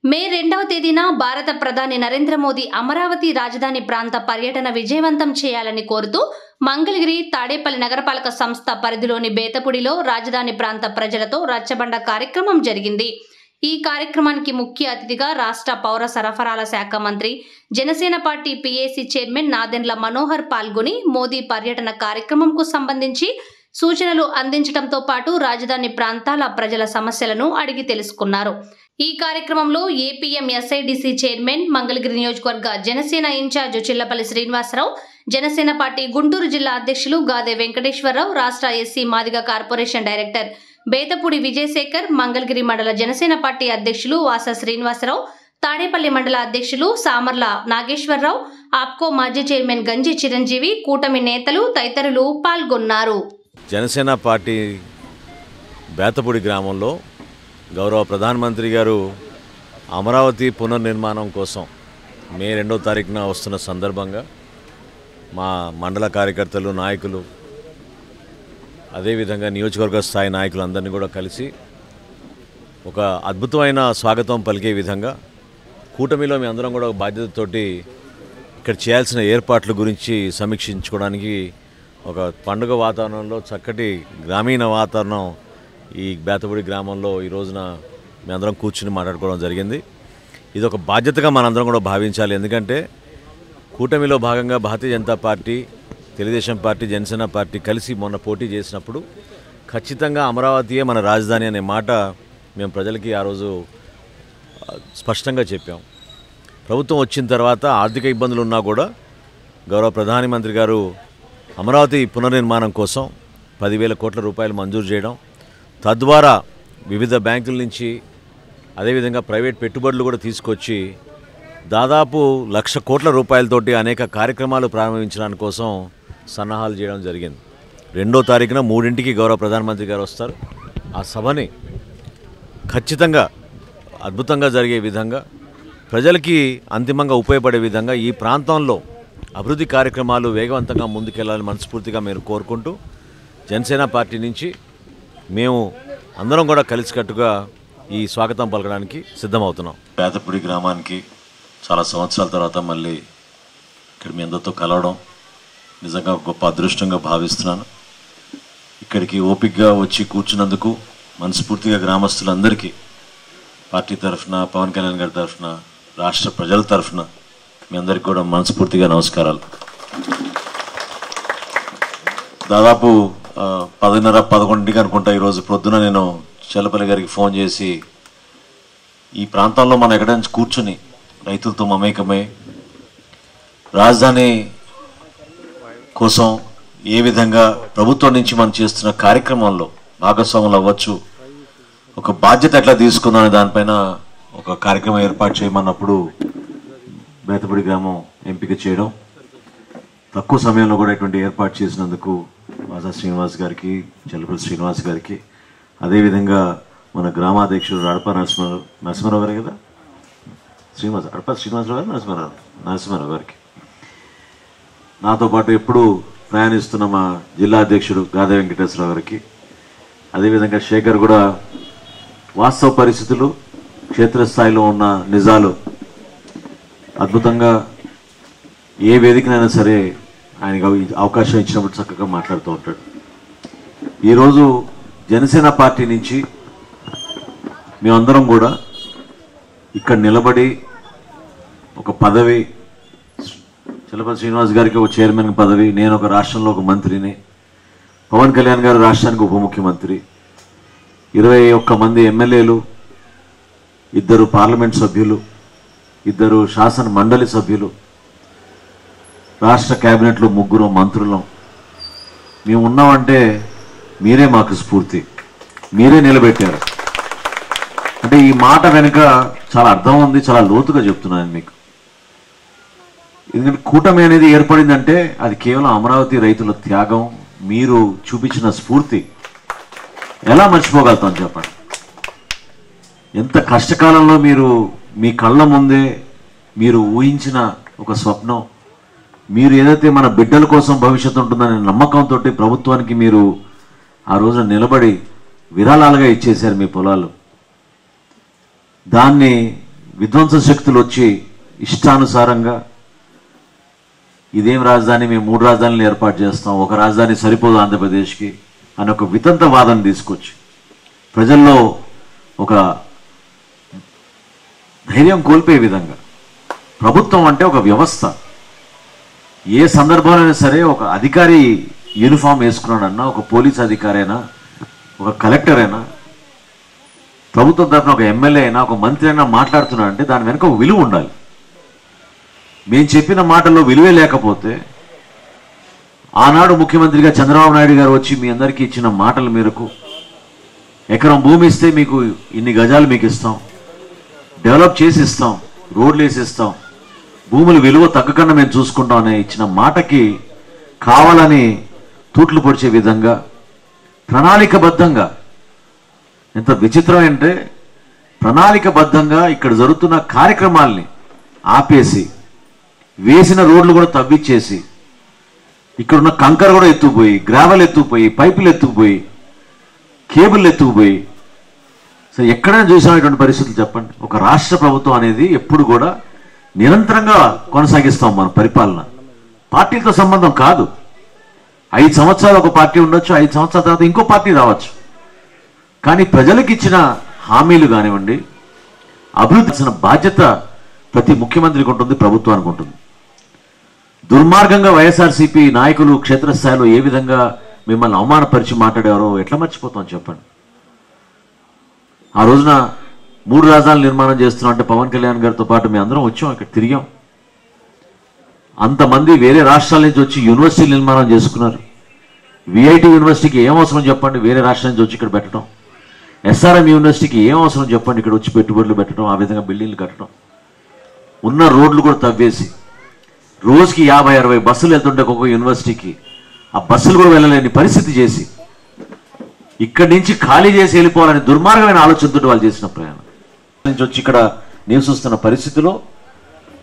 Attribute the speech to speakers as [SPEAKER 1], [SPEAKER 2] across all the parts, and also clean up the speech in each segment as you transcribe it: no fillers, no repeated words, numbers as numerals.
[SPEAKER 1] మే 2వ తేదీన భారత ప్రధాని నరేంద్ర మోదీ అమరావతి రాజధాని ప్రాంత పర్యటన విజయవంతం చేయాలని కోరుతూ మంగళగిరి తాడేపల్లి నగరపాలక సంస్థ పరిధిలోని బేతపుడిలో రాజధాని ప్రాంత ప్రజలతో రచ్చబండ కార్యక్రమం జరిగింది. ఈ కార్యక్రమానికి ముఖ్య అతిథిగా రాష్ట్ర పౌర సరఫరాల శాఖ మంత్రి, Janasena party PAC chairman Nadendla Manohar పాల్గొని మోదీ పర్యటన కార్యక్రమంకు సంబంధించి సూచనలు అందించడంతో పాటు రాజధాని ప్రాంతాల ప్రజల సమస్యలను అడిగి తెలుసుకున్నారు. ఈ కార్యక్రమంలో ఏపీఎంఎస్ఐడిసి చైర్మన్, మంగళగిరి నియోజకవర్గ జనసేన ఇన్ఛార్జ్ చిల్లపల్లి శ్రీనివాసరావు, జనసేన పార్టీ గుంటూరు జిల్లా అధ్యక్షులు గాదే వెంకటేశ్వరరావు, రాష్ట్ర SC Madiga corporation director Bethapudi Vijayasekhar, Mangalagiri మండల జనసేన పార్టీ అధ్యక్షులు వాస శ్రీనివాసరావు, తాడేపల్లి మండల అధ్యక్షులు సామర్ల నాగేశ్వరరావు, ఆప్కో మాజీ చైర్మన్ గంజి చిరంజీవి, కూటమి నేతలు తదితరులు పాల్గొన్నారు.
[SPEAKER 2] జనసేన పార్టీ బేతపూడి గ్రామంలో గౌరవ ప్రధానమంత్రి గారు అమరావతి పునర్నిర్మాణం కోసం మే 2వ తారీఖున వస్తున్న సందర్భంగా మా మండల కార్యకర్తలు, నాయకులు, అదేవిధంగా నియోజకవర్గ స్థాయి నాయకులందరినీ కూడా కలిసి ఒక అద్భుతమైన స్వాగతం పలికే విధంగా కూటమిలో మీ అందరం కూడా బాధ్యతతోటి ఇక్కడ చేయాల్సిన ఏర్పాట్ల గురించి సమీక్షించుకోవడానికి ఒక పండుగ వాతావరణంలో చక్కటి గ్రామీణ వాతావరణం ఈ బేతపూడి గ్రామంలో ఈ రోజున మీ అందరం కూర్చుని మాట్లాడుకోవడం జరిగింది. ఇది ఒక బాధ్యతగా మనందరం కూడా భావించాలి. ఎందుకంటే కూటమిలో భాగంగా Bharatiya Janata Party, Telugu Desam Party, Janasena Party కలిసి మొన్న పోటీ చేసినప్పుడు ఖచ్చితంగా అమరావతియే మన రాజధాని అనే మాట మేము ప్రజలకి ఆ రోజు స్పష్టంగా చెప్పాం. ప్రభుత్వం వచ్చిన తర్వాత ఆర్థిక ఇబ్బందులు ఉన్నా కూడా గౌరవ ప్రధానమంత్రి గారు అమరావతి పునర్నిర్మాణం కోసం 10,000 కోట్ల రూపాయలు మంజూరు చేయడం, తద్వారా వివిధ బ్యాంకుల నుంచి అదేవిధంగా ప్రైవేట్ పెట్టుబడులు కూడా తీసుకొచ్చి దాదాపు 1,00,000 కోట్ల రూపాయలతోటి అనేక కార్యక్రమాలు ప్రారంభించడానికి కోసం సన్నాహాలు చేయడం జరిగింది. 2వ తారీఖున 3ంటికి గౌరవ ప్రధానమంత్రి గారు వస్తారు. ఆ సభని ఖచ్చితంగా అద్భుతంగా జరిగే విధంగా, ప్రజలకి అంతిమంగా ఉపయోగపడే విధంగా ఈ ప్రాంతంలో అభివృద్ధి కార్యక్రమాలు వేగవంతంగా ముందుకెళ్లాలని మనస్ఫూర్తిగా మేము కోరుకుంటూ జనసేన పార్టీ నుంచి మేము అందరం కూడా కలిసికట్టుగా ఈ స్వాగతం పలకడానికి సిద్ధమవుతున్నాం.
[SPEAKER 3] బేతపూడి గ్రామానికి చాలా సంవత్సరాల తర్వాత మళ్ళీ ఇక్కడ మీ అందరితో కలవడం నిజంగా గొప్ప అదృష్టంగా భావిస్తున్నాను. ఇక్కడికి ఓపికగా వచ్చి కూర్చున్నందుకు మనస్ఫూర్తిగా గ్రామస్తులందరికీ పార్టీ తరఫున, పవన్ కళ్యాణ్ గారి తరఫున, రాష్ట్ర ప్రజల తరఫున మీ అందరికీ కూడా మనస్ఫూర్తిగా నమస్కారాలు. దాదాపు 10:30-11ంటికి అనుకుంటా ఈరోజు ప్రొద్దున నేను చెల్లపల్లి గారికి ఫోన్ చేసి ఈ ప్రాంతాల్లో మనం ఎక్కడైనా కూర్చుని రైతులతో మమేకమై రాజధాని కోసం ఏ విధంగా ప్రభుత్వం నుంచి మనం చేస్తున్న కార్యక్రమంలో భాగస్వాములు అవ్వచ్చు, ఒక బాధ్యత ఎట్లా తీసుకుందామనే దానిపైన ఒక కార్యక్రమం ఏర్పాటు చేయమన్నప్పుడు బేతపూడి గ్రామం ఎంపిక చేయడం, తక్కువ సమయంలో కూడా ఇటువంటి ఏర్పాటు చేసినందుకు వాసా శ్రీనివాస్ గారికి, చెల్లపల్లి శ్రీనివాస్ గారికి, అదేవిధంగా మన గ్రామాధ్యక్షుడు అడప నరసింహారావు గారు కదా, అడప శ్రీనివాసరావు గారు, నరసింహారావు గారికి, నాతో పాటు ఎప్పుడు ప్రయాణిస్తున్న మా జిల్లా అధ్యక్షుడు గాదే వెంకటేశ్వరరావు గారికి, అదేవిధంగా శేఖర్ కూడా వాస్తవ పరిస్థితులు, క్షేత్రస్థాయిలో ఉన్న నిజాలు అద్భుతంగా ఏ వేదికనైనా సరే ఆయనకు అవకాశం ఇచ్చినప్పుడు చక్కగా మాట్లాడుతూ ఉంటాడు. ఈరోజు జనసేన పార్టీ నుంచి మేమందరం కూడా ఇక్కడ నిలబడి ఒక పదవి, చెల్లపల్లి శ్రీనివాస్ గారికి ఒక చైర్మన్ పదవి, నేను ఒక రాష్ట్రంలో ఒక మంత్రిని, పవన్ కళ్యాణ్ గారు రాష్ట్రానికి ఉప ముఖ్యమంత్రి, 21 మంది ఎమ్మెల్యేలు, 2 పార్లమెంట్ సభ్యులు, 2 శాసన మండలి సభ్యులు, రాష్ట్ర కేబినెట్లో 3 మంత్రులం మేము ఉన్నామంటే మీరే మాకు స్ఫూర్తి, మీరే నిలబెట్టారు. అంటే ఈ మాట వెనుక చాలా అర్థం ఉంది, చాలా లోతుగా చెప్తున్నాను మీకు. ఎందుకంటే కూటమి అనేది ఏర్పడిందంటే అది కేవలం అమరావతి రైతుల త్యాగం, మీరు చూపించిన స్ఫూర్తి ఎలా మర్చిపోగలుగుతాం చెప్పండి. ఎంత కష్టకాలంలో మీరు మీ కళ్ళ ముందే మీరు ఊహించిన ఒక స్వప్నం, మీరు ఏదైతే మన బిడ్డల కోసం భవిష్యత్తు ఉంటుందనే నమ్మకంతో ప్రభుత్వానికి మీరు ఆ రోజున నిలబడి విరాళాలుగా ఇచ్చేశారు మీ పొలాలు. దాన్ని విధ్వంస శక్తులు వచ్చి ఇష్టానుసారంగా ఇదేం రాజధాని, మేము 3 రాజధానులు ఏర్పాటు చేస్తాం, ఒక రాజధాని సరిపోదు ఆంధ్రప్రదేశ్కి అని ఒక వితంత వాదన తీసుకొచ్చి ప్రజల్లో ఒక ధైర్యం కోల్పోయే విధంగా, ప్రభుత్వం అంటే ఒక వ్యవస్థ, ఏ సందర్భంలోనైనా సరే ఒక అధికారి యూనిఫామ్ వేసుకున్నాడన్నా, ఒక పోలీస్ అధికారి అయినా, ఒక కలెక్టర్ అయినా, ప్రభుత్వం తరఫున ఒక ఎమ్మెల్యే అయినా, ఒక మంత్రి అయినా మాట్లాడుతున్నాడంటే దాని వెనుక ఒక విలువ ఉండాలి. మేము చెప్పిన మాటల్లో విలువే లేకపోతే ఆనాడు ముఖ్యమంత్రిగా చంద్రబాబు నాయుడు గారు వచ్చి మీ అందరికీ ఇచ్చిన మాటల మేరకు ఎకరం భూమి ఇస్తే మీకు ఇన్ని గజాలు మీకు ఇస్తాం, డెవలప్ చేసి ఇస్తాం, రోడ్లు వేసి ఇస్తాం, భూముల విలువ తగ్గకుండా మేము చూసుకుంటాం అనే ఇచ్చిన మాటకి కావాలని తూట్లు పొడిచే విధంగా ప్రణాళికబద్ధంగా, ఎంత విచిత్రం అంటే ప్రణాళికబద్ధంగా ఇక్కడ జరుగుతున్న కార్యక్రమాల్ని ఆపేసి వేసిన రోడ్లు కూడా తవ్విచ్చేసి ఇక్కడున్న కంకర కూడా ఎత్తుకుపోయి, గ్రావెల్ ఎత్తుకుపోయి, పైపులు ఎత్తుకుపోయి, కేబుల్ ఎత్తుకుపోయి, సో ఎక్కడైనా చూసినటువంటి పరిస్థితులు చెప్పండి. ఒక రాష్ట్ర ప్రభుత్వం అనేది ఎప్పుడు కూడా నిరంతరంగా కొనసాగిస్తాం మన పరిపాలన. పార్టీలతో సంబంధం కాదు. 5 సంవత్సరాలు ఒక పార్టీ ఉండొచ్చు, 5 సంవత్సరాల తర్వాత ఇంకో పార్టీ రావచ్చు. కానీ ప్రజలకు ఇచ్చిన హామీలు కానివ్వండి, అభివృద్ధి చేసిన బాధ్యత ప్రతి ముఖ్యమంత్రికి ఉంటుంది, ప్రభుత్వానికి ఉంటుంది. దుర్మార్గంగా వైఎస్ఆర్సీపీ నాయకులు క్షేత్రస్థాయిలో ఏ విధంగా మిమ్మల్ని అవమానపరిచి మాట్లాడారో ఎట్లా మర్చిపోతాం చెప్పండి. ఆ రోజున 3 రాజధానులు నిర్మాణం చేస్తున్నాం అంటే పవన్ కళ్యాణ్ గారితో పాటు మేము అందరం వచ్చాం, ఇక్కడ తిరిగాం. అంతమంది వేరే రాష్ట్రాల నుంచి వచ్చి యూనివర్సిటీలు నిర్మాణం చేసుకున్నారు. విఐటి యూనివర్సిటీకి ఏం అవసరం చెప్పండి వేరే రాష్ట్రం నుంచి వచ్చి ఇక్కడ పెట్టడం. ఎస్ఆర్ఎం యూనివర్సిటీకి ఏం అవసరం చెప్పండి ఇక్కడ వచ్చి పెట్టుబడులు పెట్టడం, ఆ విధంగా బిల్డింగ్లు కట్టడం. ఉన్న రోడ్లు కూడా తవ్వేసి రోజుకి 50-60 బస్సులు వెళ్తుంటే ఒక్కొక్క యూనివర్సిటీకి ఆ బస్సులు కూడా వెళ్ళలేని పరిస్థితి చేసి ఇక్కడి నుంచి ఖాళీ చేసి వెళ్ళిపోవాలని దుర్మార్గమైన ఆలోచనతో వాళ్ళు చేసిన ప్రయాణం నుంచి వచ్చి ఇక్కడ నివసిస్తున్న పరిస్థితిలో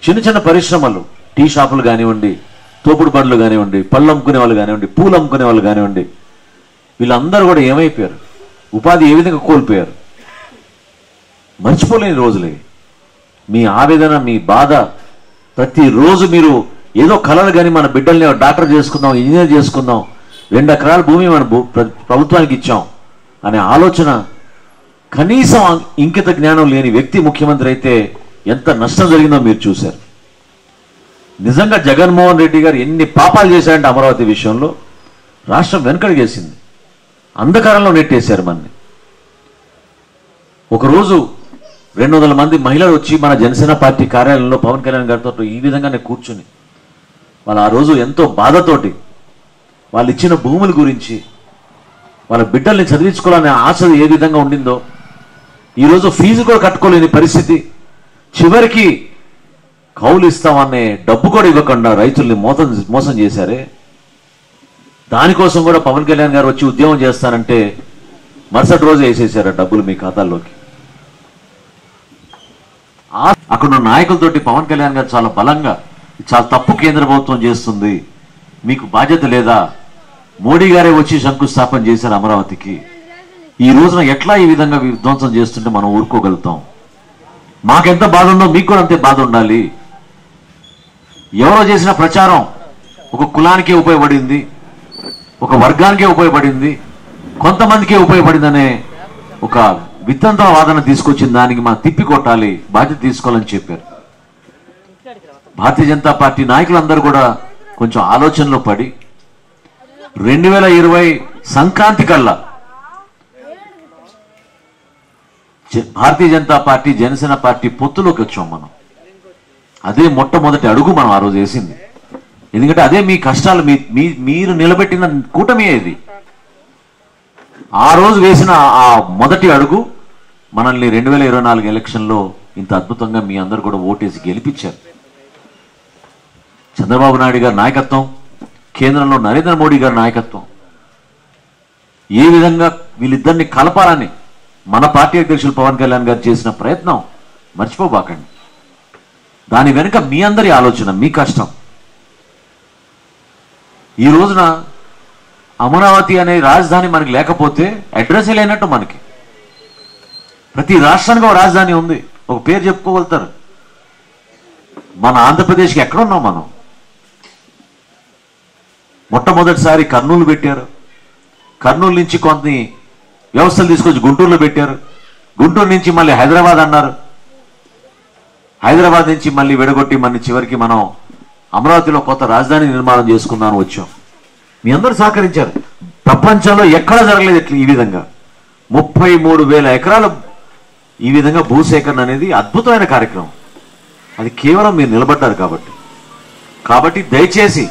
[SPEAKER 3] చిన్న చిన్న పరిశ్రమలు, టీ షాపులు కానివ్వండి, తోపుడు బండ్లు కానివ్వండి, పళ్ళు అమ్ముకునే వాళ్ళు కానివ్వండి, పూలు అమ్ముకునే వాళ్ళు కానివ్వండి, వీళ్ళందరూ కూడా ఏమైపోయారు, ఉపాధి ఏ విధంగా కోల్పోయారు. మర్చిపోలేని రోజులే. మీ ఆవేదన, మీ బాధ, ప్రతిరోజు మీరు ఏదో కలలు కానీ మన బిడ్డల్ని డాక్టర్ చేసుకుందాం, ఇంజనీర్ చేసుకుందాం, 2 ఎకరాల భూమి మన ప్రభుత్వానికి ఇచ్చాం అనే ఆలోచన, కనీసం ఇంకిత జ్ఞానం లేని వ్యక్తి ముఖ్యమంత్రి అయితే ఎంత నష్టం జరిగిందో మీరు చూశారు. నిజంగా జగన్మోహన్ రెడ్డి గారు ఎన్ని పాపాలు చేశారంటే అమరావతి విషయంలో రాష్ట్రం వెనకడిగేసింది, అంధకారంలో నెట్టేశారు మనని. ఒకరోజు 200 మంది మహిళలు వచ్చి మన జనసేన పార్టీ కార్యాలయంలో పవన్ కళ్యాణ్ గారితో ఈ విధంగానే కూర్చుని వాళ్ళు ఆ రోజు ఎంతో బాధతోటి వాళ్ళు ఇచ్చిన భూముల గురించి, వాళ్ళ బిడ్డల్ని చదివించుకోవాలనే ఆశ ఏ విధంగా ఉండిందో, ఈరోజు ఫీజు కూడా కట్టుకోలేని పరిస్థితి, చివరికి కౌలు ఇస్తామనే డబ్బు కూడా ఇవ్వకుండా రైతుల్ని మోసం చేశారే. దానికోసం కూడా పవన్ కళ్యాణ్ గారు వచ్చి ఉద్యమం చేస్తానంటే మరుసటి రోజు వేసేసారు డబ్బులు మీ ఖాతాల్లోకి. అక్కడున్న నాయకులతోటి పవన్ కళ్యాణ్ గారు చాలా బలంగా, చాలా తప్పు కేంద్ర ప్రభుత్వం చేస్తుంది, మీకు బాధ్యత లేదా, మోడీ గారే వచ్చి శంకుస్థాపన చేశారు అమరావతికి, ఈ రోజున ఎట్లా ఈ విధంగా విధ్వంసం చేస్తుంటే మనం ఊరుకోగలుగుతాం, మాకెంత బాధ ఉందో మీకు కూడా అంతే బాధ ఉండాలి. ఎవరో చేసిన ప్రచారం ఒక కులానికే ఉపయోగపడింది, ఒక వర్గానికే ఉపయోగపడింది, కొంతమందికే ఉపయోగపడిందనే ఒక వితంత వాదన తీసుకొచ్చిన దానికి మనం తిప్పి కొట్టాలి, బాధ్యత తీసుకోవాలని చెప్పారు. భారతీయ జనతా పార్టీ నాయకులందరూ కూడా కొంచెం ఆలోచనలో పడి 2020 సంక్రాంతి కల్లా భారతీయ జనతా పార్టీ జనసేన పార్టీ పొత్తులోకి వచ్చాం మనం. అదే మొట్టమొదటి అడుగు మనం ఆ రోజు వేసింది. ఎందుకంటే అదే మీ కష్టాలు, మీరు నిలబెట్టిన కూటమి ఇది. ఆ రోజు వేసిన ఆ మొదటి అడుగు మనల్ని 2024 ఎలక్షన్లో ఇంత అద్భుతంగా మీ అందరూ కూడా ఓటేసి గెలిపించారు. చంద్రబాబు నాయుడు గారి నాయకత్వం, కేంద్రంలో నరేంద్ర మోడీ గారి నాయకత్వం, ఏ విధంగా వీళ్ళిద్దరిని కలపాలని మన పార్టీ అధ్యక్షులు పవన్ కళ్యాణ్ గారు చేసిన ప్రయత్నం మర్చిపోబాకండి. దాని వెనుక మీ అందరి ఆలోచన, మీ కష్టం. ఈ రోజున అమరావతి అనే రాజధాని మనకి లేకపోతే అడ్రస్ లేనట్టు. మనకి ప్రతి రాష్ట్రానికి ఒక రాజధాని ఉంది. ఒక పేరు చెప్పుకోగలుగుతారు. మన ఆంధ్రప్రదేశ్కి ఎక్కడున్నాం మనం? మొట్టమొదటిసారి కర్నూలు పెట్టారు. కర్నూలు నుంచి కొన్ని వ్యవస్థలు తీసుకొచ్చి గుంటూరులో పెట్టారు. గుంటూరు నుంచి మళ్ళీ హైదరాబాద్ అన్నారు. హైదరాబాద్ నుంచి మళ్ళీ విడగొట్టి మళ్ళీ చివరికి మనం అమరావతిలో కొత్త రాజధాని నిర్మాణం చేసుకుందామని వచ్చాం. మీ అందరూ సహకరించారు. ప్రపంచంలో ఎక్కడ జరగలేదు ఇట్లా ఈ విధంగా 33,000 ఎకరాలు ఈ విధంగా భూసేకరణ అనేది అద్భుతమైన కార్యక్రమం. అది కేవలం మీరు నిలబడ్డారు కాబట్టి దయచేసి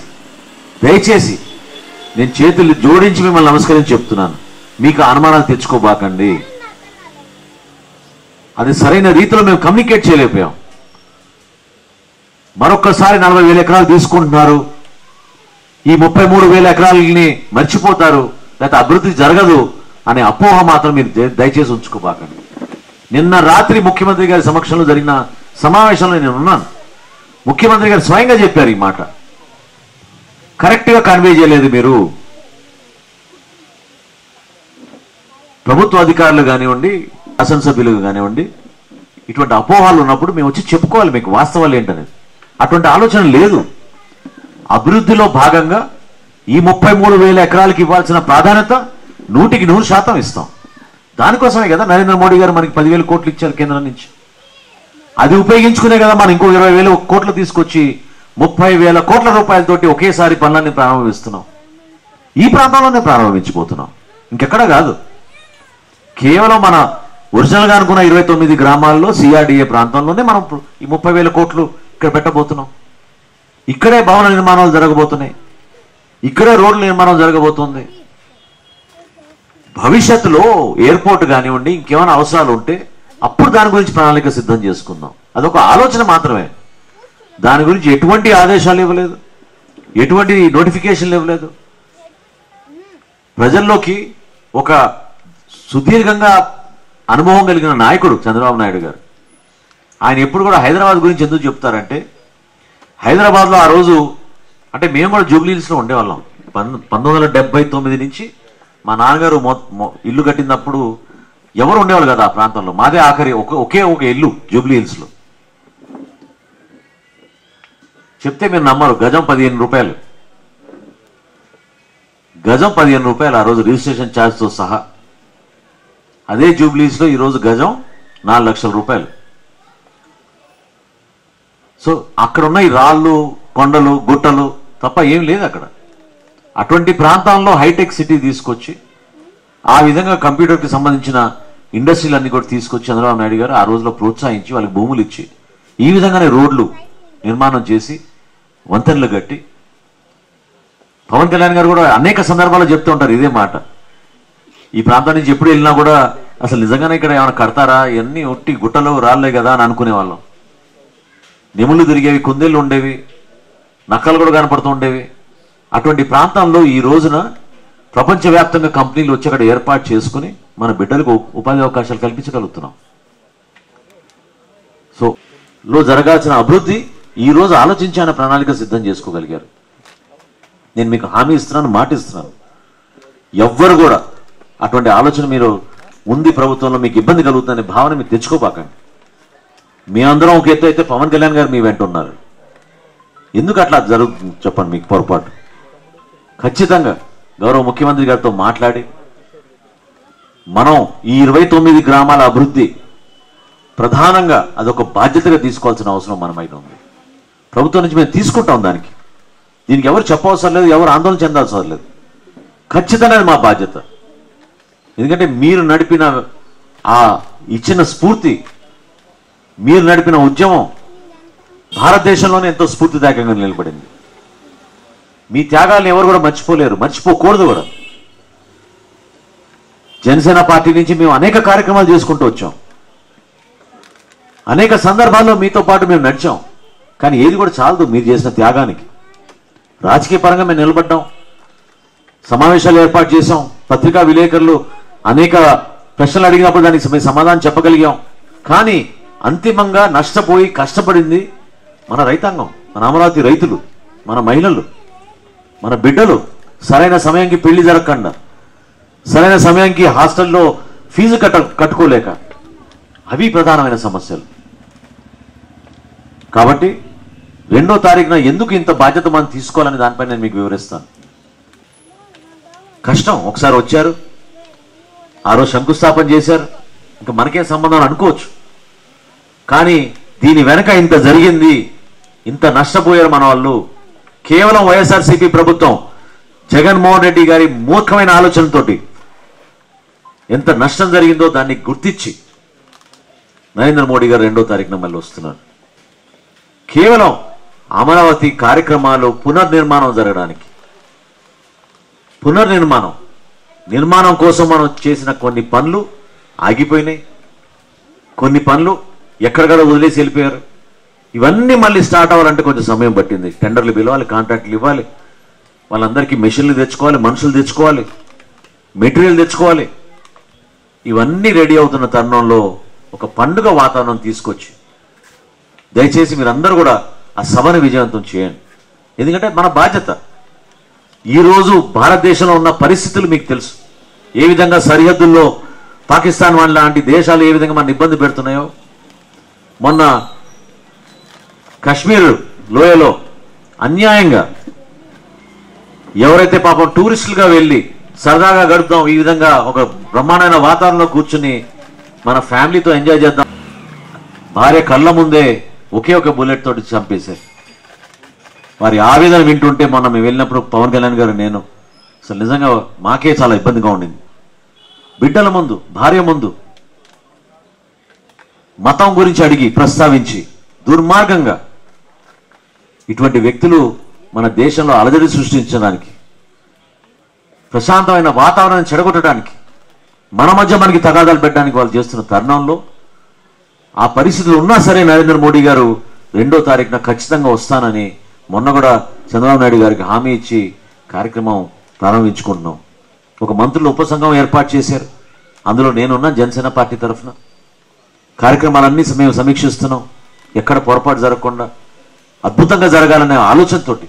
[SPEAKER 3] నేను చేతులు జోడించి మిమ్మల్ని నమస్కరించి చెప్తున్నాను, మీకు అనుమానాలు తెచ్చుకోబాకండి. అది సరైన రీతిలో మేము కమ్యూనికేట్ చేయలేకపోయాం. మరొక్కసారి 40,000 ఎకరాలు తీసుకుంటున్నారు, ఈ 33,000 ఎకరాలని మర్చిపోతారు, లేకపోతే అభివృద్ధి జరగదు అనే అపోహ మాత్రం మీరు దయచేసి ఉంచుకోబాకండి. నిన్న రాత్రి ముఖ్యమంత్రి గారి సమక్షంలో జరిగిన సమావేశంలో నేను ఉన్నాను. ముఖ్యమంత్రి గారు స్వయంగా చెప్పారు ఈ మాట. కరెక్ట్గా కన్వే చేయలేదు మీరు. ప్రభుత్వ అధికారులు కానివ్వండి, శాసనసభ్యులు కానివ్వండి, ఇటువంటి అపోహాలు ఉన్నప్పుడు మేము వచ్చి చెప్పుకోవాలి మీకు వాస్తవాలు ఏంటనేది. అటువంటి ఆలోచన లేదు. అభివృద్ధిలో భాగంగా ఈ 33,000 ఎకరాలకి ఇవ్వాల్సిన ప్రాధాన్యత 100% ఇస్తాం. దానికోసమే కదా నరేంద్ర మోడీ గారు మనకి 10,000 కోట్లు ఇచ్చారు కేంద్రం నుంచి. అది ఉపయోగించుకునే కదా మనం ఇంకో 20,000 కోట్లు తీసుకొచ్చి 30,000 కోట్ల రూపాయలతోటి ఒకేసారి పనులన్నీ ప్రారంభిస్తున్నాం. ఈ ప్రాంతంలోనే ప్రారంభించిపోతున్నాం, ఇంకెక్కడ కాదు. కేవలం మన ఒరిజినల్గా అనుకున్న 29 గ్రామాల్లో సిఆర్డిఏ ప్రాంతంలోనే మనం ఈ 30,000 కోట్లు ఇక్కడ పెట్టబోతున్నాం. ఇక్కడే భవన నిర్మాణాలు జరగబోతున్నాయి, ఇక్కడే రోడ్ల నిర్మాణం జరగబోతుంది. భవిష్యత్తులో ఎయిర్పోర్ట్ కానివ్వండి, ఇంకేమైనా అవసరాలు ఉంటే అప్పుడు దాని గురించి ప్రణాళిక సిద్ధం చేసుకుందాం. అదొక ఆలోచన మాత్రమే. దాని గురించి ఎటువంటి ఆదేశాలు ఇవ్వలేదు, ఎటువంటి నోటిఫికేషన్లు ఇవ్వలేదు. ప్రజల్లోకి ఒక సుదీర్ఘంగా అనుభవం కలిగిన నాయకుడు చంద్రబాబు నాయుడు గారు. ఆయన ఎప్పుడు కూడా హైదరాబాద్ గురించి ఎందుకు చెప్తారంటే, హైదరాబాద్లో ఆ రోజు అంటే మేము కూడా జూబ్లీహిల్స్లో ఉండేవాళ్ళం. 1979 నుంచి మా నాన్నగారు ఇల్లు కట్టినప్పుడు ఎవరు ఉండేవాళ్ళు కదా ఆ ప్రాంతంలో. మాదే ఆఖరి ఒకే ఒక ఇల్లు జూబ్లీహిల్స్లో. చెప్తే మీరు నమ్మరు, గజం 15 రూపాయలు. గజం 15 రూపాయలు ఆ రోజు రిజిస్ట్రేషన్ ఛార్జ్తో సహా. అదే జూబ్లీహిల్స్లో ఈరోజు గజం 4 లక్షల రూపాయలు. సో అక్కడ ఉన్న ఈ రాళ్ళు, కొండలు, గుట్టలు తప్ప ఏం లేదు అక్కడ. అటువంటి ప్రాంతాల్లో హైటెక్ సిటీ తీసుకొచ్చి ఆ విధంగా కంప్యూటర్కి సంబంధించిన ఇండస్ట్రీలన్నీ కూడా తీసుకొచ్చి చంద్రబాబు నాయుడు గారు ఆ రోజులో ప్రోత్సహించి వాళ్ళకి భూములు ఇచ్చి ఈ విధంగానే రోడ్లు నిర్మాణం చేసి వంతెనలు కట్టి, పవన్ కళ్యాణ్ గారు కూడా అనేక సందర్భాల్లో చెప్తూ ఉంటారు ఇదే మాట. ఈ ప్రాంతం నుంచి ఎప్పుడు వెళ్ళినా కూడా అసలు నిజంగానే ఇక్కడ ఏమైనా కడతారా, ఇవన్నీ ఒట్టి గుట్టలు రాళ్లే కదా అని అనుకునేవాళ్ళం. నెముళ్ళు తిరిగేవి, కుందేళ్ళు ఉండేవి, నక్కలు కూడా కనపడుతూ ఉండేవి. అటువంటి ప్రాంతాల్లో ఈ రోజున ప్రపంచవ్యాప్తంగా కంపెనీలు వచ్చి అక్కడ ఏర్పాటు చేసుకుని మన బిడ్డలకు ఉపాధి అవకాశాలు కల్పించగలుగుతున్నాం. సో జరగాల్సిన అభివృద్ధి ఈ రోజు ఆలోచించి ఆయన ప్రణాళిక సిద్ధం చేసుకోగలిగారు. నేను మీకు హామీ ఇస్తున్నాను, మాట ఇస్తున్నాను. ఎవ్వరు కూడా అటువంటి ఆలోచన మీరు ఉంది ప్రభుత్వంలో మీకు ఇబ్బంది కలుగుతుందనే భావన మీరు తెచ్చుకోబాకండి. మీ అందరం ఒక ఎత్తు అయితే పవన్ కళ్యాణ్ గారు మీ వెంట ఉన్నారు. ఎందుకు అట్లా జరుగుతుంది చెప్పండి మీకు పొరపాటు. ఖచ్చితంగా గౌరవ ముఖ్యమంత్రి గారితో మాట్లాడి మనం ఈ 29 గ్రామాల అభివృద్ధి ప్రధానంగా అదొక బాధ్యతగా తీసుకోవాల్సిన అవసరం మన మీద ఉంది. ప్రభుత్వం నుంచి మేము తీసుకుంటాం దీనికి ఎవరు చెప్పవసరం లేదు, ఎవరు ఆందోళన చెందాల్సిన లేదు. ఖచ్చితంగా మా బాధ్యత. ఎందుకంటే మీరు నడిపిన ఆ ఇచ్చిన స్ఫూర్తి, మీరు నడిపిన ఉద్యమం భారతదేశంలోనే ఎంతో స్ఫూర్తిదాయకంగా నిలబడింది. మీ త్యాగాలను ఎవరు కూడా మర్చిపోలేరు, మర్చిపోకూడదు కూడా. జనసేన పార్టీ నుంచి మేము అనేక కార్యక్రమాలు చేసుకుంటూ వచ్చాం. అనేక సందర్భాల్లో మీతో పాటు మేము నడిచాం. కానీ ఏది కూడా చాలదు మీరు చేసిన త్యాగానికి. రాజకీయ పరంగా మేము నిలబడ్డాం, సమావేశాలు ఏర్పాటు చేశాం, పత్రికా విలేకరులు అనేక ప్రశ్నలు అడిగినప్పుడు దానికి సమాధానం చెప్పగలిగాం. కానీ అంతిమంగా నష్టపోయి కష్టపడింది మన రైతాంగం, మన అమరావతి రైతులు, మన మహిళలు, మన బిడ్డలు. సరైన సమయానికి పెళ్లి జరగకుండా, సరైన సమయానికి హాస్టల్లో ఫీజు కట్టుకోలేక, అవి ప్రధానమైన సమస్యలు. కాబట్టి 2వ తారీఖున ఎందుకు ఇంత బాధ్యత మనం తీసుకోవాలని దానిపై నేను మీకు వివరిస్తాను. కష్టం. ఒకసారి వచ్చారు, ఆ రోజు శంకుస్థాపన చేశారు, ఇంకా మనకేం సంబంధం అనుకోవచ్చు. కానీ దీని వెనక ఇంత జరిగింది, ఇంత నష్టపోయారు మన వాళ్ళు. కేవలం వైఎస్ఆర్సీపీ ప్రభుత్వం జగన్మోహన్ రెడ్డి గారి మూర్ఖమైన ఆలోచనతోటి ఎంత నష్టం జరిగిందో దాన్ని గుర్తించి నరేంద్ర మోడీ గారు 2వ తారీఖున మళ్ళీ వస్తున్నారు. కేవలం అమరావతి కార్యక్రమాలు పునర్నిర్మాణం జరగడానికి, నిర్మాణం కోసం మనం చేసిన కొన్ని పనులు ఆగిపోయినాయి, కొన్ని పనులు ఎక్కడికక్కడ వదిలేసి వెళ్ళిపోయారు. ఇవన్నీ మళ్ళీ స్టార్ట్ అవ్వాలంటే కొంచెం సమయం పట్టింది. టెండర్లు పిలవాలి, కాంట్రాక్ట్లు ఇవ్వాలి, వాళ్ళందరికీ మెషిన్లు తెచ్చుకోవాలి, మనుషులు తెచ్చుకోవాలి, మెటీరియల్ తెచ్చుకోవాలి. ఇవన్నీ రెడీ అవుతున్న తరుణంలో ఒక పండుగ వాతావరణం తీసుకొచ్చి దయచేసి మీరందరూ కూడా ఆ సభను విజయవంతం చేయండి. ఎందుకంటే మన బాధ్యత. ఈరోజు భారతదేశంలో ఉన్న పరిస్థితులు మీకు తెలుసు. ఏ విధంగా సరిహద్దుల్లో పాకిస్తాన్ వాళ్ళ లాంటి దేశాలు ఏ విధంగా మన ఇబ్బంది పెడుతున్నాయో. మొన్న కశ్మీర్ లోయలో అన్యాయంగా ఎవరైతే పాపం టూరిస్టులుగా వెళ్ళి సరదాగా గడుపుతాం, ఈ విధంగా ఒక బ్రహ్మాండమైన వాతావరణంలో కూర్చుని మన ఫ్యామిలీతో ఎంజాయ్ చేద్దాం, భార్య కళ్ళ ముందే ఒకే ఒక బుల్లెట్ తోటి చంపేశారు. వారి ఆవేదన వింటుంటే మొన్న మేము వెళ్ళినప్పుడు పవన్ కళ్యాణ్ గారు నేను అసలు నిజంగా మాకే చాలా ఇబ్బందిగా ఉండింది. బిడ్డల ముందు, భార్య ముందు మతం గురించి అడిగి ప్రస్తావించి దుర్మార్గంగా ఇటువంటి వ్యక్తులు మన దేశంలో అలజడి సృష్టించడానికి, ప్రశాంతమైన వాతావరణాన్ని చెడగొట్టడానికి, మన మధ్య మనకి తగాదాలు పెట్టడానికి వాళ్ళు చేస్తున్న తరుణంలో ఆ పరిస్థితులు ఉన్నా సరే నరేంద్ర మోడీ గారు 2వ తారీఖున ఖచ్చితంగా వస్తానని మొన్న కూడా చంద్రబాబు నాయుడు గారికి హామీ ఇచ్చి కార్యక్రమం ప్రారంభించుకుంటున్నాం. ఒక మంత్రుల ఉపసంఘం ఏర్పాటు చేశారు, అందులో నేనున్నా జనసేన పార్టీ తరఫున. కార్యక్రమాలన్నీ మేము సమీక్షిస్తున్నాం, ఎక్కడ పొరపాటు జరగకుండా అద్భుతంగా జరగాలనే ఆలోచనతోటి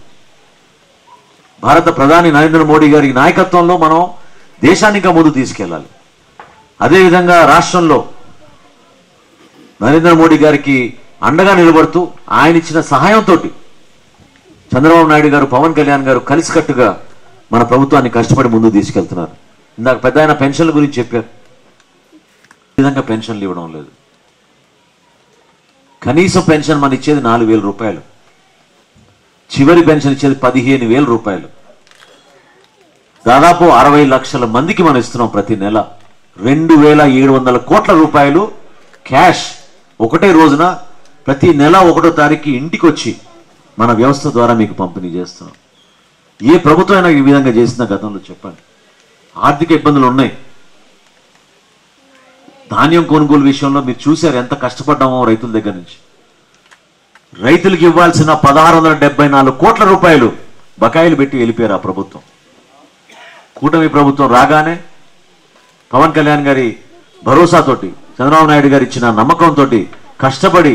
[SPEAKER 3] భారత ప్రధాని నరేంద్ర మోడీ గారి నాయకత్వంలో మనం దేశాన్ని ఇంకా ముందు తీసుకెళ్ళాలి. అదేవిధంగా రాష్ట్రంలో నరేంద్ర మోడీ గారికి అండగా నిలబడుతూ ఆయన ఇచ్చిన సహాయంతో చంద్రబాబు నాయుడు గారు, పవన్ కళ్యాణ్ గారు కలిసికట్టుగా మన ప్రభుత్వాన్ని కష్టపడి ముందు తీసుకెళ్తున్నారు. ఇందాక పెద్ద ఆయన పెన్షన్ల గురించి చెప్పారు. ఈ విధంగా పెన్షన్లు ఇవ్వడం లేదు. కనీసం పెన్షన్ మనం ఇచ్చేది 4,000 రూపాయలు, చివరి పెన్షన్ ఇచ్చేది 15,000 రూపాయలు. దాదాపు 60 లక్షల మందికి మనం ఇస్తున్నాం ప్రతి నెల. 2,700 కోట్ల రూపాయలు క్యాష్ ఒకటే రోజున ప్రతి నెల 1వ తారీఖు ఇంటికి వచ్చి మన వ్యవస్థ ద్వారా మీకు పంపిణీ చేస్తున్నాం. ఏ ప్రభుత్వం అయినా ఈ విధంగా చేసిన గతంలో చెప్పండి. ఆర్థిక ఇబ్బందులు ఉన్నాయి. ధాన్యం కొనుగోలు విషయంలో మీరు చూశారు ఎంత కష్టపడ్డామో రైతుల దగ్గర నుంచి. రైతులకు ఇవ్వాల్సిన 1,674 కోట్ల రూపాయలు బకాయిలు పెట్టి వెళ్ళిపోయారు ఆ ప్రభుత్వం. కూటమి ప్రభుత్వం రాగానే పవన్ కళ్యాణ్ గారి భరోసాతోటి, చంద్రబాబు నాయుడు గారు ఇచ్చిన నమ్మకంతో కష్టపడి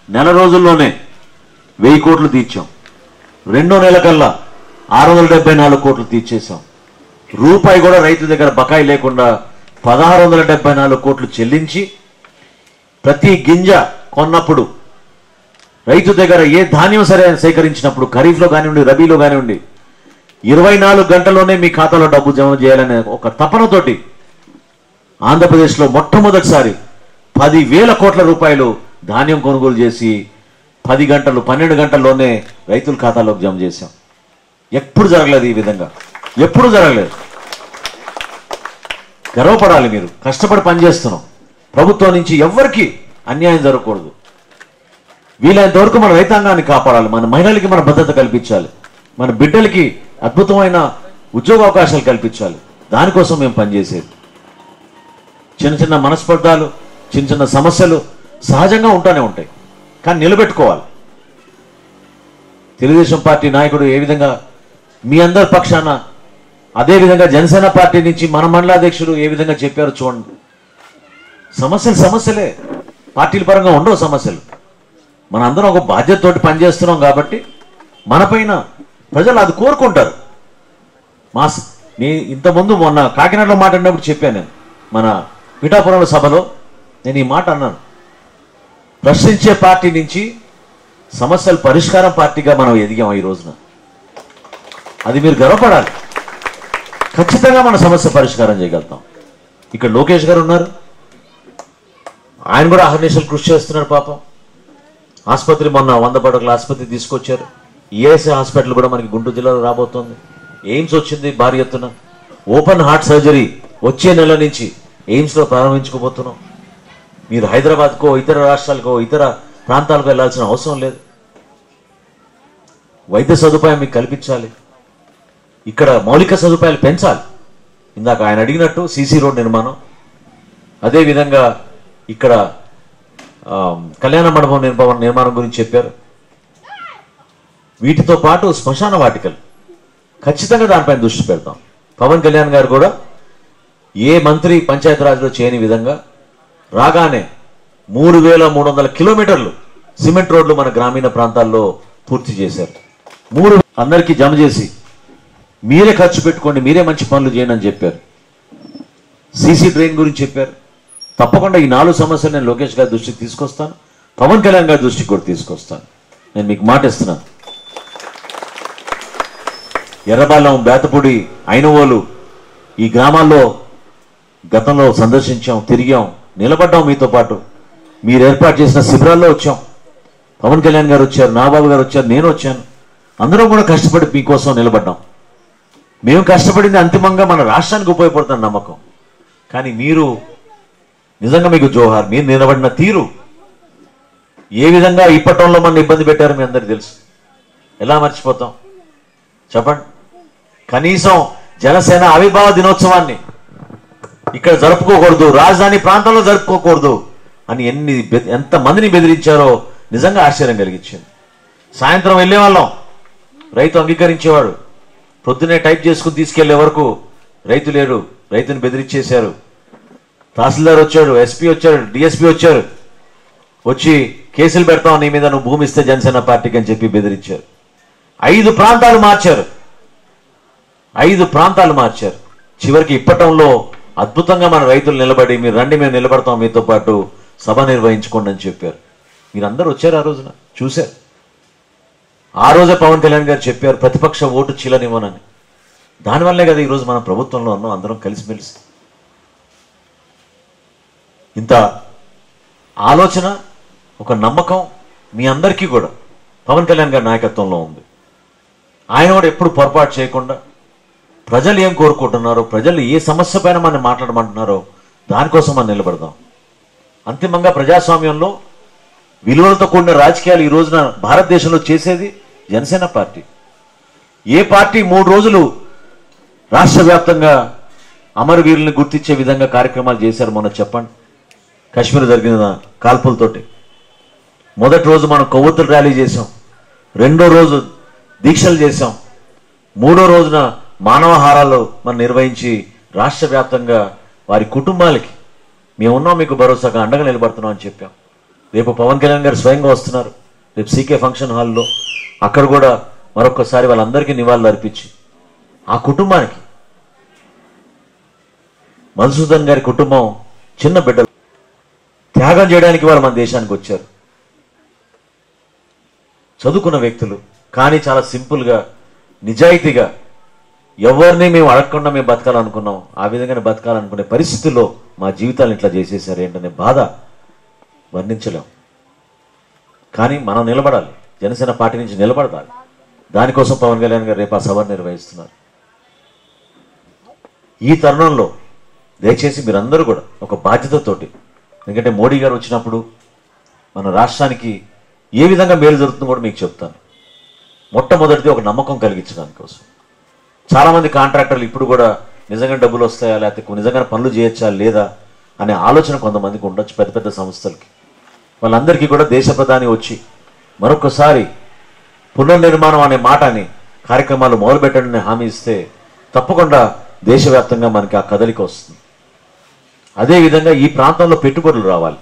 [SPEAKER 3] నెల రోజుల్లోనే 1000 కోట్లు తీర్చాం. 2వ నెల కల్లా 674 కోట్లు తీర్చేశాం. రూపాయి కూడా రైతుల దగ్గర బకాయి లేకుండా 1,674 కోట్లు చెల్లించి ప్రతి గింజ కొన్నప్పుడు రైతు దగ్గర ఏ ధాన్యం సరే సేకరించినప్పుడు ఖరీఫ్లో కానివ్వండి, రబీలో కానివ్వండి 24 గంటల్లోనే మీ ఖాతాలో డబ్బు జమ చేయాలనే ఒక తపనతోటి ఆంధ్రప్రదేశ్లో మొట్టమొదటిసారి 10,000 కోట్ల రూపాయలు ధాన్యం కొనుగోలు చేసి 10 గంటలు 12 గంటల్లోనే రైతుల ఖాతాలోకి జమ చేశాం. ఎప్పుడు జరగలేదు ఈ విధంగా, ఎప్పుడు జరగలేదు. గర్వపడాలి. మీరు కష్టపడి పనిచేస్తున్నాం. ప్రభుత్వం నుంచి ఎవరికి అన్యాయం జరగకూడదు. వీలైనంత వరకు మన రైతాంగాన్ని కాపాడాలి, మన మహిళలకి మన భద్రత కల్పించాలి, మన బిడ్డలకి అద్భుతమైన ఉద్యోగ అవకాశాలు కల్పించాలి. దానికోసం మేము పనిచేసేది. చిన్న చిన్న మనస్పర్ధాలు, చిన్న చిన్న సమస్యలు సహజంగా ఉంటూనే ఉంటాయి, కానీ నిలబెట్టుకోవాలి. తెలుగుదేశం పార్టీ నాయకుడు ఏ విధంగా మీ అందరి పక్షాన, అదేవిధంగా జనసేన పార్టీ నుంచి మన మండలాధ్యక్షుడు ఏ విధంగా చెప్పారు చూడండి. సమస్యలే, పార్టీల పరంగా ఉండవు సమస్యలు. మన అందరం ఒక బాధ్యతతోటి పనిచేస్తున్నాం కాబట్టి మన పైన ప్రజలు అది కోరుకుంటారు. ఇంతకుముందు మొన్న కాకినాడలో మాట్లాడినప్పుడు చెప్పాను నేను, మన పిఠాపురంలో సభలో నేను ఈ మాట అన్నాను. ప్రశ్నించే పార్టీ నుంచి సమస్యల పరిష్కారం పార్టీగా మనం ఎదిగాం ఈ రోజున. అది మీరు గర్వపడాలి. ఖచ్చితంగా మన సమస్య పరిష్కారం చేయగలుగుతాం. ఇక్కడ లోకేష్ గారు ఉన్నారు, ఆయన కూడా అహర్నిశలు కృషి చేస్తున్నారు. పాపం ఆసుపత్రి మొన్న 100 పడకల ఆసుపత్రి తీసుకొచ్చారు. ఈఎస్ఐ హాస్పిటల్ కూడా మనకి గుంటూరు జిల్లాలో రాబోతోంది. ఎయిమ్స్ వచ్చింది భారీ ఎత్తున. ఓపెన్ హార్ట్ సర్జరీ వచ్చే నెల నుంచి ఎయిమ్స్లో ప్రారంభించుకోబోతున్నాం. మీరు హైదరాబాద్కో ఇతర రాష్ట్రాలకో ఇతర ప్రాంతాలకు వెళ్లాల్సిన అవసరం లేదు. వైద్య సదుపాయం మీకు కల్పించాలి. ఇక్కడ మౌలిక సదుపాయాలు పెంచాలి. ఇందాక ఆయన అడిగినట్టు సీసీ రోడ్ నిర్మాణం, అదేవిధంగా ఇక్కడ కళ్యాణ మండపం నిర్మాణం గురించి చెప్పారు. వీటితో పాటు శ్మశాన వాటికలు ఖచ్చితంగా దానిపైన దృష్టి పెడతాం. పవన్ కళ్యాణ్ గారు కూడా ఏ మంత్రి పంచాయతీరాజ్లో చేయని విధంగా రాగానే 3300 కిలోమీటర్లు సిమెంట్ రోడ్లు మన గ్రామీణ ప్రాంతాల్లో పూర్తి చేశారు. 3 అందరికీ జమ చేసి మీరే ఖర్చు పెట్టుకోండి, మీరే మంచి పనులు చేయండి అని చెప్పారు. సీసీ డ్రైన్ గురించి చెప్పారు. తప్పకుండా ఈ 4 సమస్యలు నేను లోకేష్ గారి దృష్టికి తీసుకొస్తాను, పవన్ కళ్యాణ్ గారి దృష్టికి కూడా తీసుకొస్తాను. నేను మీకు మాట ఇస్తున్నాను. ఎర్రబాలెం, బేతపూడి, ఐనవోలు ఈ గ్రామాల్లో గతంలో సందర్శించాం, తిరిగాం, నిలబడ్డాం. మీతో పాటు మీరు ఏర్పాటు చేసిన శిబిరాల్లో వచ్చాం. పవన్ కళ్యాణ్ గారు వచ్చారు, నాగబాబు గారు వచ్చారు, నేను వచ్చాను. అందరం కూడా కష్టపడి మీకోసం నిలబడ్డాం. మేము కష్టపడింది అంతిమంగా మన రాష్ట్రానికి ఉపయోగపడుతున్న నమ్మకం. కానీ మీరు నిజంగా మీకు జోహార్. మీరు నిలబడిన తీరు, ఏ విధంగా ఇప్పటంలో మన ఇబ్బంది పెట్టారో మీ అందరికీ తెలుసు. ఎలా మర్చిపోతాం చెప్పండి. కనీసం జనసేన ఆవిర్భావ దినోత్సవాన్ని ఇక్కడ జరుపుకోకూడదు, రాజధాని ప్రాంతంలో జరుపుకోకూడదు అని ఎంతమందిని బెదిరించారో నిజంగా ఆశ్చర్యం కలిగించింది. సాయంత్రం వెళ్ళే వాళ్ళం, రైతు అంగీకరించేవాడు. పొద్దునే టైప్ చేసుకుని తీసుకెళ్లే వరకు రైతు లేడు, రైతుని బెదిరించేశారు. తహసీల్దార్ వచ్చాడు, ఎస్పీ వచ్చాడు, డిఎస్పీ వచ్చారు. వచ్చి కేసులు పెడతాం నీ మీద, నువ్వు భూమి ఇస్తే జనసేన పార్టీకి అని చెప్పి బెదిరించారు. 5 ప్రాంతాలు మార్చారు. 5 ప్రాంతాలు మార్చారు. చివరికి ఇప్పటంలో అద్భుతంగా మన రైతులు నిలబడి, మీరు రండి మేము నిలబడతాం మీతో పాటు, సభ నిర్వహించుకోండి అని చెప్పారు. మీరందరూ వచ్చారు, ఆ రోజున చూశారు. ఆ రోజే పవన్ కళ్యాణ్ గారు చెప్పారు ప్రతిపక్ష ఓటు చీలనివ్వనని. దానివల్లే కదా ఈరోజు మనం ప్రభుత్వంలో ఉన్నాం, అందరం కలిసిమెలిసి. ఇంత ఆలోచన, ఒక నమ్మకం మీ అందరికీ కూడా పవన్ కళ్యాణ్ గారి నాయకత్వంలో ఉంది. ఆయన కూడా ఎప్పుడు పొరపాటు చేయకుండా ప్రజలు ఏం కోరుకుంటున్నారో, ప్రజలు ఏ సమస్య పైన మనం మాట్లాడమంటున్నారో దానికోసం మనం నిలబడదాం. అంతిమంగా ప్రజాస్వామ్యంలో విలువలతో కూడిన రాజకీయాలు ఈ రోజున భారతదేశంలో చేసేది జనసేన పార్టీ. ఏ పార్టీ 3 రోజులు రాష్ట్ర వ్యాప్తంగా అమరవీరుల్ని గుర్తించే విధంగా కార్యక్రమాలు చేశారు మొన్న చెప్పండి. కాశ్మీర్ జరిగిన కాల్పులతోటి మొదటి రోజు మనం కొవ్వొత్తుల ర్యాలీ చేసాం, 2వ రోజు దీక్షలు చేసాం, 3వ రోజున మానవహారాలు మనం నిర్వహించి రాష్ట్ర వ్యాప్తంగా వారి కుటుంబాలకి మేమున్నాం, మీకు భరోసాగా అండగా నిలబడుతున్నాం అని చెప్పాం. రేపు పవన్ కళ్యాణ్ గారు స్వయంగా వస్తున్నారు, రేపు సీకే ఫంక్షన్ హాల్లో. అక్కడ కూడా మరొకసారి వాళ్ళందరికీ నివాళులు అర్పించి ఆ కుటుంబానికి, మధుసూదన్ గారి కుటుంబం చిన్న బిడ్డలు త్యాగం చేయడానికి వాళ్ళు మన దేశానికి వచ్చారు. చదువుకున్న వ్యక్తులు, కానీ చాలా సింపుల్గా, నిజాయితీగా, ఎవరిని మేము అడగకుండా మేము బతకాలనుకున్నాం, ఆ విధంగానే బతకాలనుకునే పరిస్థితుల్లో మా జీవితాలను ఇట్లా చేసేసారు ఏంటనే బాధ వర్ణించలేం. కానీ మనం నిలబడాలి, జనసేన పార్టీ నుంచి నిలబడాలి. దానికోసం పవన్ కళ్యాణ్ గారు రేపు ఆ సభను నిర్వహిస్తున్నారు. ఈ తరుణంలో దయచేసి మీరందరూ కూడా ఒక బాధ్యతతోటి, ఎందుకంటే మోడీ గారు వచ్చినప్పుడు మన రాష్ట్రానికి ఏ విధంగా మేలు జరుగుతుందో కూడా మీకు చెప్తాను. మొట్టమొదటిది ఒక నమ్మకం కలిగించడానికి కోసం. చాలామంది కాంట్రాక్టర్లు ఇప్పుడు కూడా నిజంగా డబ్బులు వస్తాయా, లేకపోతే నిజంగా పనులు చేయొచ్చా లేదా అనే ఆలోచన కొంతమందికి ఉండొచ్చు. పెద్ద పెద్ద సంస్థలకి, వాళ్ళందరికీ కూడా దేశ ప్రధాని వచ్చి మరొకసారి పునర్నిర్మాణం అనే మాటని కార్యక్రమాలు మొదలుపెట్టండి హామీ ఇస్తే తప్పకుండా దేశవ్యాప్తంగా మనకి ఆ కదలిక వస్తుంది. అదేవిధంగా ఈ ప్రాంతంలో పెట్టుబడులు రావాలి.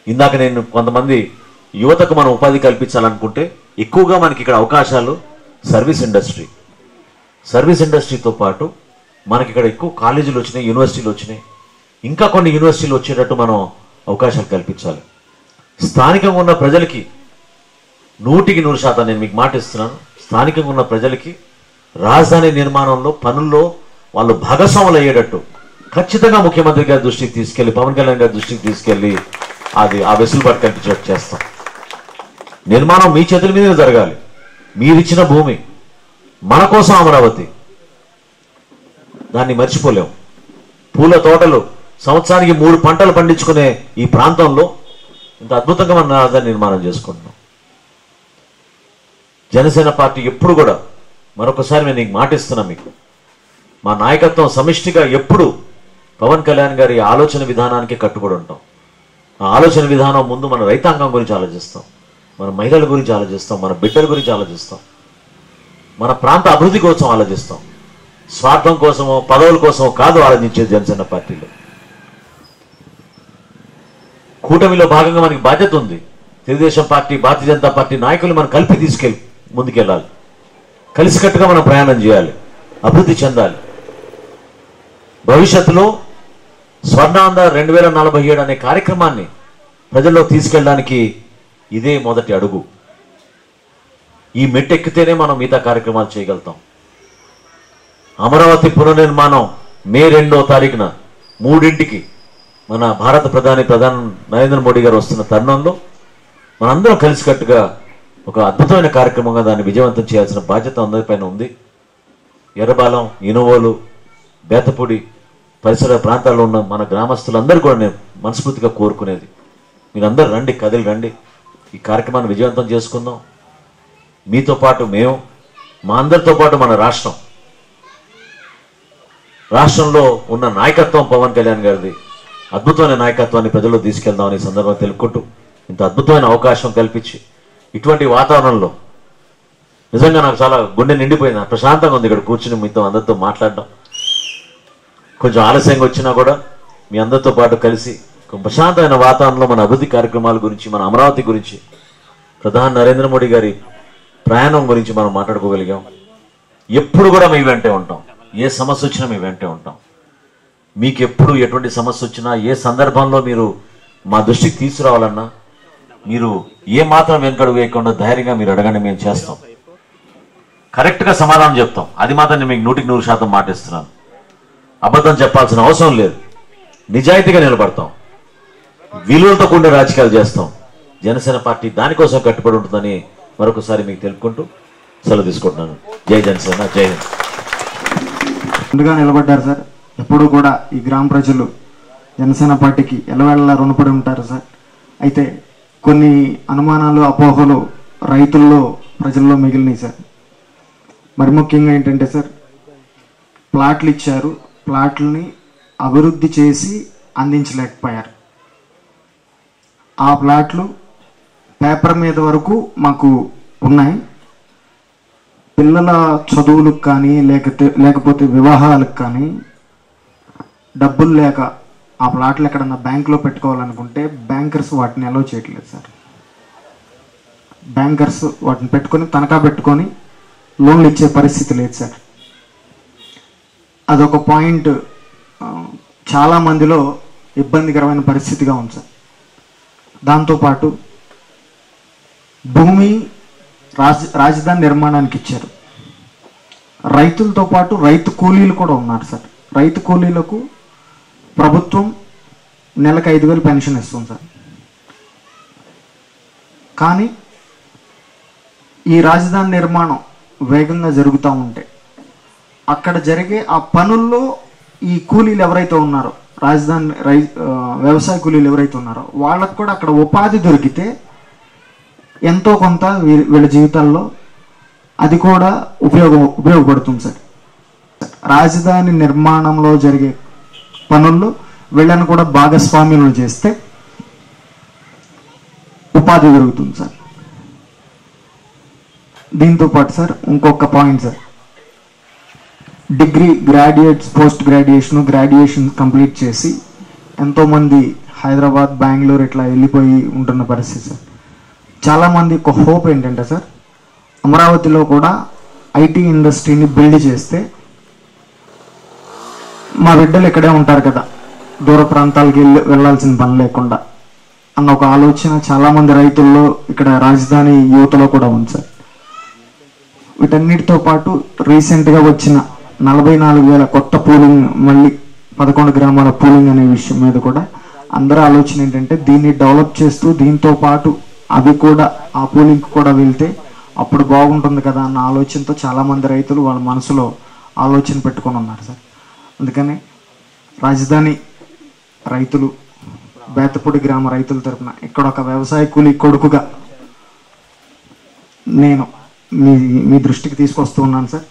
[SPEAKER 3] ఇందాక నేను కొంతమంది యువతకు మనం ఉపాధి కల్పించాలనుకుంటే ఎక్కువగా మనకి ఇక్కడ అవకాశాలు సర్వీస్ ఇండస్ట్రీ. సర్వీస్ ఇండస్ట్రీతో పాటు మనకి ఇక్కడ ఎక్కువ కాలేజీలు వచ్చినాయి, యూనివర్సిటీలు వచ్చినాయి. ఇంకా కొన్ని యూనివర్సిటీలు వచ్చేటట్టు మనం అవకాశాలు కల్పించాలి. స్థానికంగా ఉన్న ప్రజలకి 100% నేను మీకు మాట ఇస్తున్నాను. స్థానికంగా ఉన్న ప్రజలకి రాజధాని నిర్మాణంలో పనుల్లో వాళ్ళు భాగస్వాములు అయ్యేటట్టు ఖచ్చితంగా ముఖ్యమంత్రి గారి దృష్టికి తీసుకెళ్లి, పవన్ కళ్యాణ్ గారి దృష్టికి తీసుకెళ్లి అది ఆ వెసులుబాటు కల్పించేటట్టు చేస్తాం. నిర్మాణం మీ చేతుల మీదనే జరగాలి. మీరిచ్చిన భూమి మన కోసం అమరావతి, దాన్ని మర్చిపోలేం. పూల తోటలు సంవత్సరానికి 3 పంటలు పండించుకునే ఈ ప్రాంతంలో ఇంత అద్భుతంగా మనం రాజధాని నిర్మాణం చేసుకుంటున్నాం. జనసేన పార్టీ ఎప్పుడు కూడా, మరొకసారి నేను నీకు మాటిస్తున్నా, మీకు మా నాయకత్వం సమిష్టిగా ఎప్పుడు పవన్ కళ్యాణ్ గారి ఆలోచన విధానానికి కట్టుబడి ఉంటాం. ఆ ఆలోచన విధానం ముందు మన రైతాంగం గురించి ఆలోచిస్తాం, మన మహిళల గురించి ఆలోచిస్తాం, మన బిడ్డల గురించి ఆలోచిస్తాం, మన ప్రాంత అభివృద్ధి కోసం ఆలోచిస్తాం. స్వార్థం కోసమో పదవుల కోసమో కాదు ఆలోచించేది జనసేన పార్టీలో. కూటమిలో భాగంగా మనకి బాధ్యత ఉంది. తెలుగుదేశం పార్టీ, భారతీయ జనతా పార్టీ నాయకులు మనం కలిపి ముందుకెళ్ళాలి. కలిసికట్టుగా మనం ప్రయాణం చేయాలి, అభివృద్ధి చెందాలి. భవిష్యత్తులో స్వర్ణాంధ్ర 2047 అనే కార్యక్రమాన్ని ప్రజల్లో తీసుకెళ్ళడానికి ఇదే మొదటి అడుగు. ఈ మెట్టెక్కితేనే మనం మిగతా కార్యక్రమాలు చేయగలుగుతాం. అమరావతి పునర్నిర్మాణం మే 2వ తారీఖున 3ంటికి మన భారత ప్రధాని నరేంద్ర మోడీ గారు వస్తున్న తరుణంలో మనందరం కలిసికట్టుగా ఒక అద్భుతమైన కార్యక్రమంగా దాన్ని విజయవంతం చేయాల్సిన బాధ్యత అందరిపైన ఉంది. ఎర్రబాలెం, ఇనువోలు, బేతపూడి పరిసర ప్రాంతాల్లో ఉన్న మన గ్రామస్తులందరూ కూడా నేను మనస్ఫూర్తిగా కోరుకునేది, మీరందరూ రండి, కదిలి రండి, ఈ కార్యక్రమాన్ని విజయవంతం చేసుకుందాం. మీతో పాటు మేము, మా అందరితో పాటు మన రాష్ట్రంలో ఉన్న నాయకత్వం పవన్ కళ్యాణ్ గారిది అద్భుతమైన నాయకత్వాన్ని ప్రజల్లో తీసుకెళ్దామని సందర్భంగా తెలుపుకుంటూ, ఇంత అద్భుతమైన అవకాశం కల్పించి ఇటువంటి వాతావరణంలో నిజంగా నాకు చాలా గుండె నిండిపోయింది. ప్రశాంతంగా ఉంది ఇక్కడ కూర్చుని మీతో అందరితో మాట్లాడడం. కొంచెం ఆలస్యంగా వచ్చినా కూడా మీ అందరితో పాటు కలిసి ప్రశాంతమైన వాతావరణంలో మన అభివృద్ధి కార్యక్రమాల గురించి, మన అమరావతి గురించి, ప్రధాని నరేంద్ర మోడీ గారి ప్రయాణం గురించి మనం మాట్లాడుకోగలిగాం. ఎప్పుడు కూడా మీ వెంటే ఉంటాం, ఏ సమస్య వచ్చినా మీ వెంటే ఉంటాం. మీకు ఎప్పుడు ఎటువంటి సమస్య వచ్చినా, ఏ సందర్భంలో మీరు మా దృష్టికి తీసుకురావాలన్నా మీరు ఏ మాత్రం వెనుకడుగు వేయకుండా ధైర్యంగా మీరు అడగండి, మేము చేస్తాం. కరెక్ట్గా సమాధానం చెప్తాం. అది మాత్రం నేను మీకు 100% మాటిస్తున్నాను. అబద్ధం చెప్పాల్సిన అవసరం లేదు. నిజాయితీగా నిలబడతాం, విలువలతో కూడిన రాజకీయాలు చేస్తాం. జనసేన పార్టీ దానికోసం కట్టుబడి ఉంటుందని మరొకసారి మీకు తెలుపుకుంటూ సెలవు తీసుకుంటున్నాను. జై జనసేన, జై హింద్.
[SPEAKER 4] ముందుగా నిలబడ్డారు సార్. ఎప్పుడు కూడా ఈ గ్రామ ప్రజలు జనసేన పార్టీకి ఎల్లవేళలా రుణపడి ఉంటారు సార్. అయితే కొన్ని అనుమానాలు, అపోహలు రైతుల్లో, ప్రజల్లో మిగిలినాయి సార్. మరి ముఖ్యంగా ఏంటంటే సార్, ప్లాట్లు ఇచ్చారు, ప్లాట్లని అభివృద్ధి చేసి అందించలేకపోయారు. ఆ ప్లాట్లు పేపర్ మీద వరకు మాకు ఉన్నాయి. పిల్లల చదువులకు కానీ లేకపోతే వివాహాలకు కానీ డబ్బులు లేక ఆ ప్లాట్లు ఎక్కడన్నా బ్యాంకులో పెట్టుకోవాలనుకుంటే బ్యాంకర్స్ వాటిని అలో చేయట్లేదు సార్. బ్యాంకర్స్ వాటిని పెట్టుకొని తనఖా పెట్టుకొని లోన్లు ఇచ్చే పరిస్థితి లేదు సార్. అదొక పాయింట్ చాలా మందిలో ఇబ్బందికరమైన పరిస్థితిగా ఉంది సార్. దాంతోపాటు భూమి రాజధాని నిర్మాణానికి ఇచ్చారు. రైతులతో పాటు రైతు కూలీలు కూడా ఉన్నారు సార్. రైతు కూలీలకు ప్రభుత్వం నెలకు 5,000 పెన్షన్ ఇస్తుంది సార్. కానీ ఈ రాజధాని నిర్మాణం వేగంగా జరుగుతూ ఉంటే అక్కడ జరిగే ఆ పనుల్లో ఈ కూలీలు ఎవరైతే ఉన్నారో, వ్యవసాయ కూలీలు ఎవరైతే ఉన్నారో వాళ్ళకు కూడా అక్కడ ఉపాధి దొరికితే ఎంతో కొంత వీళ్ళ జీవితాల్లో అది కూడా ఉపయోగపడుతుంది సార్. రాజధాని నిర్మాణంలో జరిగే పనుల్లో వీళ్ళని కూడా భాగస్వామ్యులు చేస్తే ఉపాధి దొరుకుతుంది సార్. దీంతో పాటు సార్ ఇంకొక point sir, degree graduates, post graduation complete చేసి ఎంతోమంది హైదరాబాద్, బెంగళూరు ఇట్లా వెళ్ళిపోయి ఉంటున్న పరిస్థితి సార్. చాలామంది ఒక హోప్ ఏంటంటే సార్, అమరావతిలో కూడా ఐటీ ఇండస్ట్రీని బిల్డ్ చేస్తే మా బిడ్డలు ఇక్కడే ఉంటారు కదా, దూర ప్రాంతాలకి వెళ్ళాల్సిన పని లేకుండా అన్న ఒక ఆలోచన చాలా మంది రైతుల్లో ఇక్కడ రాజధాని యువతలో కూడా ఉంది సార్. వీటన్నిటితో పాటు రీసెంట్గా వచ్చిన 44,000 కొత్త పూలింగ్, మళ్ళీ 11 గ్రామాల పూలింగ్ అనే విషయం మీద కూడా అందరూ ఆలోచన ఏంటంటే దీన్ని డెవలప్ చేస్తూ దీంతో పాటు అవి కూడా ఆ పూలింగ్ కూడా వెళ్తే అప్పుడు బాగుంటుంది కదా అన్న ఆలోచనతో చాలామంది రైతులు వాళ్ళ మనసులో ఆలోచన పెట్టుకొని ఉన్నారు సార్. అందుకని రాజధాని రైతులు, బేతపూడి గ్రామ రైతుల తరఫున ఇక్కడ ఒక వ్యవసాయ కూలి కొడుకుగా నేను మీ దృష్టికి తీసుకొస్తూ ఉన్నాను సార్.